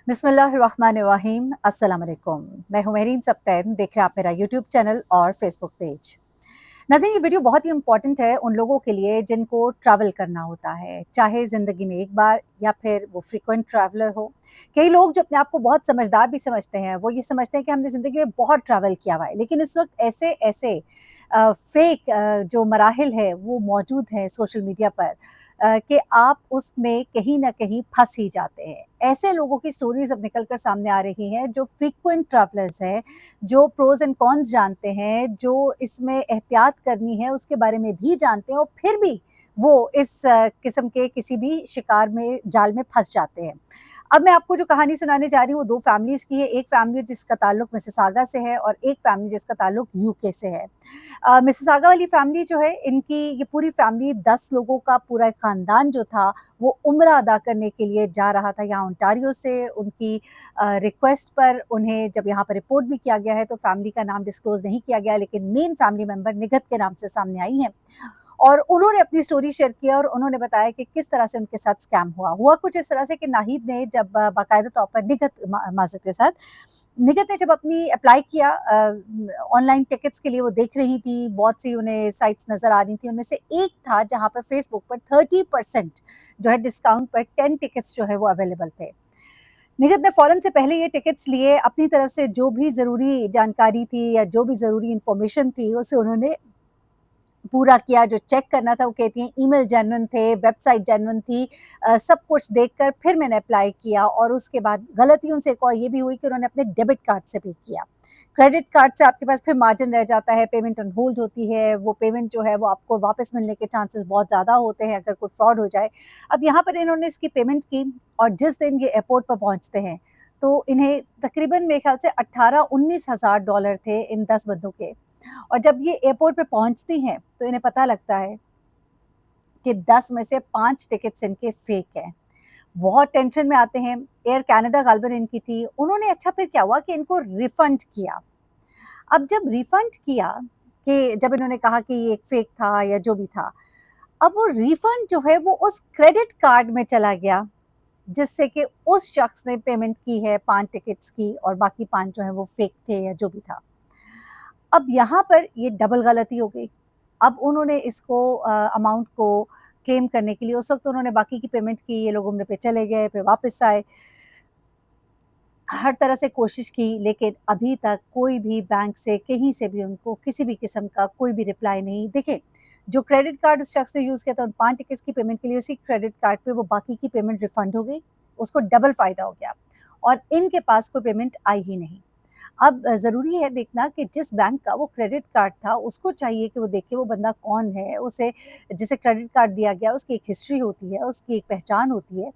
बिस्मिल्लाहिर्रहमानिर्रहीम। अस्सलाम वालेकुम। मैं हूं मेहरीन सब्तैन। देख रहे हैं आप मेरा यूट्यूब चैनल और फेसबुक पेज। नाज़रीन, ये वीडियो बहुत ही इंपॉर्टेंट है उन लोगों के लिए जिनको ट्रैवल करना होता है, चाहे ज़िंदगी में एक बार या फिर वो फ्रीक्वेंट ट्रैवलर हो। कई लोग जो अपने आप को बहुत समझदार भी समझते हैं, वो ये समझते हैं कि हमने ज़िंदगी में बहुत ट्रैवल किया हुआ है, लेकिन इस वक्त ऐसे ऐसे फेक जो मराहिल है वो मौजूद हैं सोशल मीडिया पर, कि आप उसमें कहीं न कहीं फँस ही जाते हैं। ऐसे लोगों की स्टोरीज़ अब निकल कर सामने आ रही हैं जो फ्रीक्वेंट ट्रैवलर्स हैं, जो प्रोज़ एंड कॉन्स जानते हैं, जो इसमें एहतियात करनी है उसके बारे में भी जानते हैं और फिर भी वो इस किस्म के किसी भी शिकार में जाल में फँस जाते हैं। अब मैं आपको जो कहानी सुनाने जा रही हूँ, 2 फैमिलीज़ की है। एक फैमिली जिसका ताल्लुक मिसिसागा से है और एक फैमिली जिसका ताल्लुक यूके से है। मिसिसागा वाली फैमिली जो है, इनकी ये पूरी फैमिली 10 लोगों का पूरा खानदान जो था, वो उम्रा अदा करने के लिए जा रहा था यहाँ ओंटारियो से। उनकी रिक्वेस्ट पर उन्हें जब यहाँ पर रिपोर्ट भी किया गया है, तो फैमिली का नाम डिस्क्लोज़ नहीं किया गया, लेकिन मेन फैमिली मेंबर निगत के नाम से सामने आई हैं। और उन्होंने अपनी स्टोरी शेयर किया और उन्होंने बताया कि किस तरह से उनके साथ स्कैम हुआ। हुआ कुछ इस तरह से कि नाहिद ने जब बाकायदा तौर पर माज़रत के साथ, निगत ने जब अपनी अप्लाई किया ऑनलाइन टिकट्स के लिए, वो देख रही थी, बहुत सी उन्हें साइट्स नज़र आ रही थी। उनमें से एक था जहाँ पर फेसबुक पर 30% जो है डिस्काउंट पर 10 टिकट्स जो है वो अवेलेबल थे। निगत ने फ़ौरन से पहले ये टिकट्स लिए, अपनी तरफ से जो भी ज़रूरी जानकारी थी या जो भी ज़रूरी इन्फॉर्मेशन थी, उसे उन्होंने पूरा किया। जो चेक करना था, वो कहती हैं ईमेल जेन्युइन थे, वेबसाइट जेन्युइन थी। सब कुछ देखकर फिर मैंने अप्लाई किया और उसके बाद गलती उनसे एक और ये भी हुई कि उन्होंने अपने डेबिट कार्ड से पे किया। क्रेडिट कार्ड से आपके पास फिर मार्जिन रह जाता है, पेमेंट ऑन होल्ड होती है, वो पेमेंट जो है वो आपको वापस मिलने के चांसेस बहुत ज़्यादा होते हैं अगर कोई फ्रॉड हो जाए। अब यहाँ पर इन्होंने इसकी पेमेंट की और जिस दिन ये एयरपोर्ट पर पहुँचते हैं, तो इन्हें तकरीबन मेरे ख़्याल से 18-19 हज़ार डॉलर थे इन 10 बंदों के। और जब ये एयरपोर्ट पे पहुँचती हैं, तो इन्हें पता लगता है कि 10 में से 5 टिकट्स इनके फेक हैं। बहुत टेंशन में आते हैं। एयर कनाडा गालिबन इनकी थी। उन्होंने अच्छा फिर क्या हुआ कि इनको रिफंड किया। अब जब रिफंड किया, कि जब इन्होंने कहा कि ये एक फेक था या जो भी था, अब वो रिफंड जो है वो उस क्रेडिट कार्ड में चला गया, जिससे कि उस शख्स ने पेमेंट की है 5 टिकट्स की और बाकी 5 जो हैं वो फेक थे या जो भी था। अब यहाँ पर ये डबल गलती हो गई। अब उन्होंने इसको अमाउंट को क्लेम करने के लिए उस वक़्त उन्होंने बाकी की पेमेंट की, ये लोग उम्रे पे चले गए, फिर वापस आए। हर तरह से कोशिश की, लेकिन अभी तक कोई भी बैंक से कहीं से भी उनको किसी भी किस्म का कोई भी रिप्लाई नहीं। देखिए, जो क्रेडिट कार्ड उस शख्स ने यूज़ किया था उन 5 टिकट्स की पेमेंट के लिए, उसी क्रेडिट कार्ड पे वो बाकी की पेमेंट रिफंड हो गई, उसको डबल फ़ायदा हो गया और इनके पास कोई पेमेंट आई ही नहीं। अब ज़रूरी है देखना कि जिस बैंक का वो क्रेडिट कार्ड था, उसको चाहिए कि वो देखे वो बंदा कौन है, उसे जिसे क्रेडिट कार्ड दिया गया, उसकी एक हिस्ट्री होती है, उसकी एक पहचान होती है।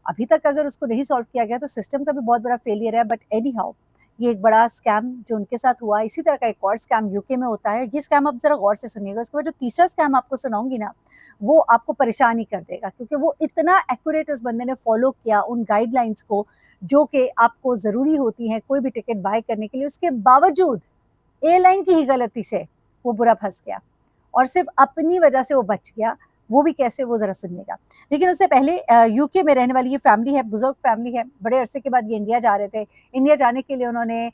अभी तक अगर उसको नहीं सॉल्व किया गया, तो सिस्टम का भी बहुत बड़ा फेलियर है, बट एनी हाउ ये एक बड़ा स्कैम जो उनके साथ हुआ। इसी तरह का एक और स्कैम यूके में होता है। ये स्कैम आप ज़रा गौर से सुनिएगा। उसके बाद जो तीसरा स्कैम आपको सुनाऊँगी ना, वो आपको परेशान ही कर देगा, क्योंकि वो इतना एक्यूरेट उस बंदे ने फ़ॉलो किया उन गाइडलाइंस को, जो कि आपको ज़रूरी होती हैं कोई भी टिकट बाय करने के लिए। उसके बावजूद एयरलाइन की ही गलती से वो बुरा फँस गया और सिर्फ़ अपनी वजह से वो बच गया। वो भी कैसे, वो ज़रा सुनिएगा। लेकिन उससे पहले यूके में रहने वाली ये फैमिली है, बुज़ुर्ग फैमिली है। बड़े अरसे के बाद ये इंडिया जा रहे थे। इंडिया जाने के लिए उन्होंने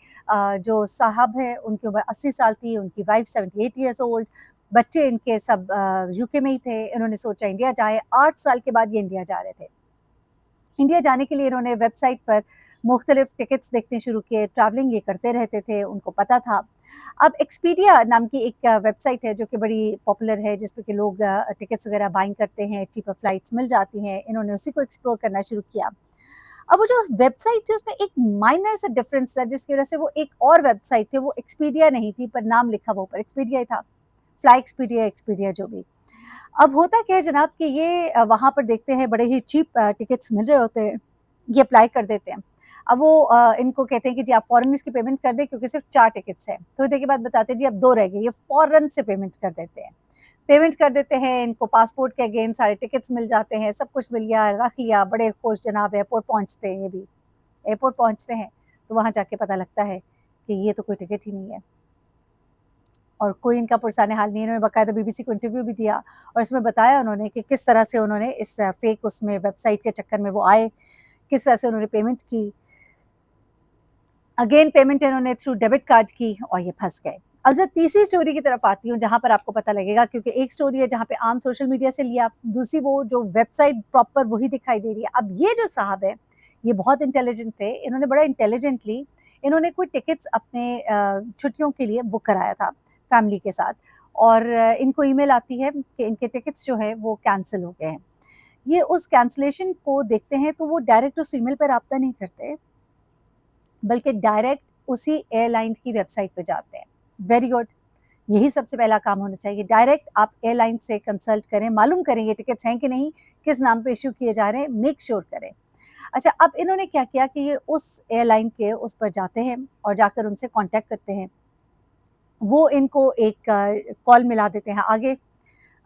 जो साहब हैं उनकी उम्र 80 साल थी, उनकी वाइफ़ 78 इयर्स ओल्ड, बच्चे इनके सब यूके में ही थे। इन्होंने सोचा इंडिया जाएँ, 8 साल के बाद ये इंडिया जा रहे थे। इंडिया जाने के लिए इन्होंने वेबसाइट पर मुख्तलिफ टिकट्स देखने शुरू किए, ट्रैवलिंग ये करते रहते थे, उनको पता था। अब एक्सपीडिया नाम की एक वेबसाइट है जो कि बड़ी पॉपुलर है, जिस पे कि लोग टिकट्स वगैरह बाइंग करते हैं, चीपर फ्लाइट्स मिल जाती हैं। इन्होंने उसी को एक्सप्लोर करना शुरू किया। अब वो जो वेबसाइट थी उसमें एक माइनर सा डिफरेंस था, जिसकी वजह से वो एक और वेबसाइट थी, वो एक्सपीडिया नहीं थी, पर नाम लिखा वो ऊपर एक्सपीडिया ही था। फ्लाई एक्सपीडिया, एक्सपीडिया जो भी। अब होता क्या है जनाब कि ये वहाँ पर देखते हैं बड़े ही चीप टिकट्स मिल रहे होते हैं, ये अप्लाई कर देते हैं। अब वो इनको कहते हैं कि जी आप फ़ौरन इसकी पेमेंट कर दें, क्योंकि सिर्फ़ 4 टिकट्स हैं। थोड़ी देर के बाद बताते हैं जी अब 2 रह गए, ये फ़ौरन से पेमेंट कर देते हैं। पेमेंट कर देते हैं, इनको पासपोर्ट के अगेंस्ट सारे टिकट्स मिल जाते हैं, सब कुछ मिल गया, रख लिया, बड़े खुश जनाब एयरपोर्ट पहुँचते हैं ये भी। एयरपोर्ट पहुँचते हैं, तो वहाँ जाके पता लगता है कि ये तो कोई टिकट ही नहीं है। और कोई इनका पुरसाने हाल नहीं है। इन्होंने बाकायदा बीबीसी को इंटरव्यू भी दिया और इसमें बताया उन्होंने कि किस तरह से उन्होंने इस फेक उसमें वेबसाइट के चक्कर में वो आए, किस तरह से उन्होंने पेमेंट की। अगेन पेमेंट इन्होंने थ्रू डेबिट कार्ड की और ये फंस गए। अब जब तीसरी स्टोरी की तरफ आती हूँ जहाँ पर आपको पता लगेगा, क्योंकि एक स्टोरी है जहाँ पे आम सोशल मीडिया से लिया, दूसरी वो जो वेबसाइट प्रॉपर वही दिखाई दे रही है। अब ये जो साहब है ये बहुत इंटेलिजेंट थे, इन्होंने बड़ा इंटेलिजेंटली इन्होंने कोई टिकट्स अपने छुट्टियों के लिए बुक कराया था फैमिली के साथ, और इनको ईमेल आती है कि इनके टिकट्स जो है वो कैंसिल हो गए हैं। ये उस कैंसलेशन को देखते हैं तो वो डायरेक्ट उस ईमेल पर रब्ता नहीं करते, बल्कि डायरेक्ट उसी एयरलाइन की वेबसाइट पे जाते हैं। वेरी गुड, यही सबसे पहला काम होना चाहिए। डायरेक्ट आप एयरलाइन से कंसल्ट करें, मालूम करें ये टिकट्स हैं कि नहीं, किस नाम पे इश्यू किए जा रहे हैं, मेक श्योर करें। अच्छा, अब इन्होंने क्या किया कि ये उस एयरलाइन के उस पर जाते हैं और जाकर उनसे कॉन्टैक्ट करते हैं। वो इनको एक कॉल मिला देते हैं आगे।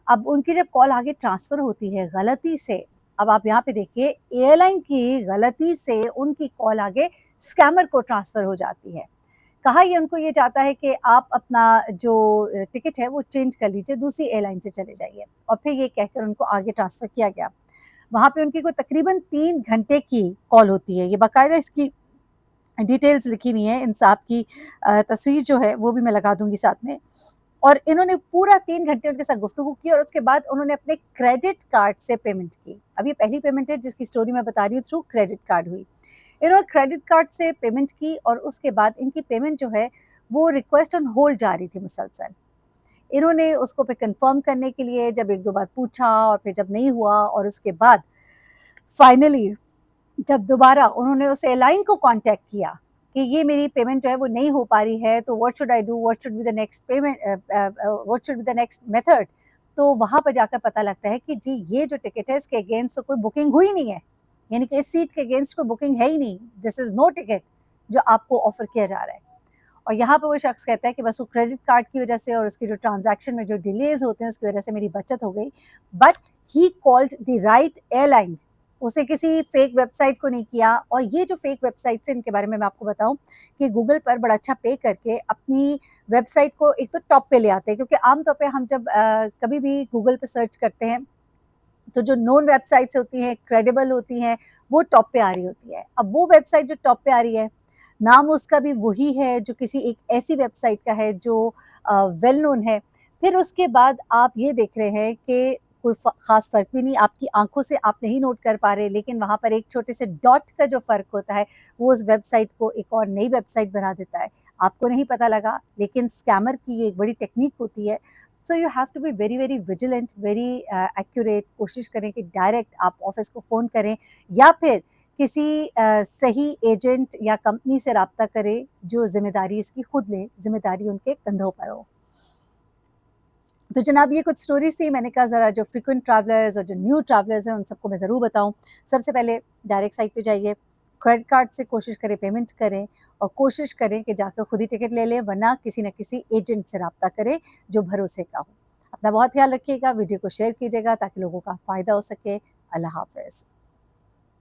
अब उनकी जब कॉल आगे ट्रांसफ़र होती है गलती से, अब आप यहाँ पे देखिए एयरलाइन की गलती से उनकी कॉल आगे स्कैमर को ट्रांसफ़र हो जाती है। कहा ये उनको ये चाहता है कि आप अपना जो टिकट है वो चेंज कर लीजिए, दूसरी एयरलाइन से चले जाइए, और फिर ये कहकर उनको आगे ट्रांसफ़र किया गया। वहाँ पे उनकी कोई तकरीबन 3 घंटे की कॉल होती है। ये बाकायदा इसकी डिटेल्स लिखी हुई हैं, इन साहब की तस्वीर जो है वो भी मैं लगा दूँगी साथ में। और इन्होंने पूरा 3 घंटे उनके साथ गुफ्तगू की और उसके बाद उन्होंने अपने क्रेडिट कार्ड से पेमेंट की। अब ये पहली पेमेंट है जिसकी स्टोरी मैं बता रही हूँ, थ्रू क्रेडिट कार्ड हुई। इन्होंने क्रेडिट कार्ड से पेमेंट की और उसके बाद इनकी पेमेंट जो है वो रिक्वेस्ट ऑन होल्ड जा रही थी मुसलसल। इन्होंने उसको फिर कन्फर्म करने के लिए जब 1-2 बार पूछा और फिर जब नहीं हुआ, और उसके बाद फाइनली जब दोबारा उन्होंने उस एयरलाइन को कॉन्टैक्ट किया कि ये मेरी पेमेंट जो है वो नहीं हो पा रही है, तो what should I do, what should be the next payment, what should be the next method, तो वहाँ पर जाकर पता लगता है कि जी ये जो टिकट है इसके अगेंस्ट तो कोई बुकिंग हुई नहीं है, यानी कि इस सीट के अगेंस्ट कोई बुकिंग है ही नहीं, दिस इज़ नो टिकट जो आपको ऑफ़र किया जा रहा है। और यहाँ पे वो शख्स कहता है कि बस वो क्रेडिट कार्ड की वजह से और उसकी जो ट्रांज़ैक्शन में जो डिलेज़ होते हैं उसकी वजह से मेरी बचत हो गई, but he called the right airline. उसे किसी फेक वेबसाइट को नहीं किया, और ये जो फेक वेबसाइट्स हैं इनके बारे में मैं आपको बताऊँ कि गूगल पर बड़ा अच्छा पे करके अपनी वेबसाइट को एक तो टॉप पे ले आते हैं, क्योंकि आम तौर पे हम जब कभी भी गूगल पे सर्च करते हैं तो जो नोन वेबसाइट्स होती हैं, क्रेडिबल होती हैं, वो टॉप पे आ रही होती है। अब वो वेबसाइट जो टॉप पे आ रही है, नाम उसका भी वही है जो किसी एक ऐसी वेबसाइट का है जो वेल नोन है। फिर उसके बाद आप ये देख रहे हैं कि कोई ख़ास फ़र्क भी नहीं, आपकी आँखों से आप नहीं नोट कर पा रहे, लेकिन वहाँ पर एक छोटे से डॉट का जो फ़र्क होता है, वो उस वेबसाइट को एक और नई वेबसाइट बना देता है। आपको नहीं पता लगा, लेकिन स्कैमर की ये एक बड़ी टेक्नीक होती है। So you have to be very very vigilant, very accurate. कोशिश करें कि डायरेक्ट आप ऑफिस को फ़ोन करें या फिर किसी सही एजेंट या कंपनी से रब्ता करें जो ज़िम्मेदारी इसकी खुद ले, ज़िम्मेदारी उनके कंधों पर हो। तो जनाब ये कुछ स्टोरीज़ थी, मैंने कहा ज़रा जो फ्रीक्वेंट ट्रैवलर्स और जो न्यू ट्रैवलर्स हैं उन सबको मैं ज़रूर बताऊँ। सबसे पहले डायरेक्ट साइट पे जाइए, क्रेडिट कार्ड से कोशिश करें पेमेंट करें, और कोशिश करें कि जाकर खुद ही टिकट ले लें, वरना किसी न किसी एजेंट से रब्ता करें जो भरोसे का हो। अपना बहुत ख़्याल रखिएगा, वीडियो को शेयर कीजिएगा ताकि लोगों का फ़ायदा हो सके। अल्लाह हाफ़िज़।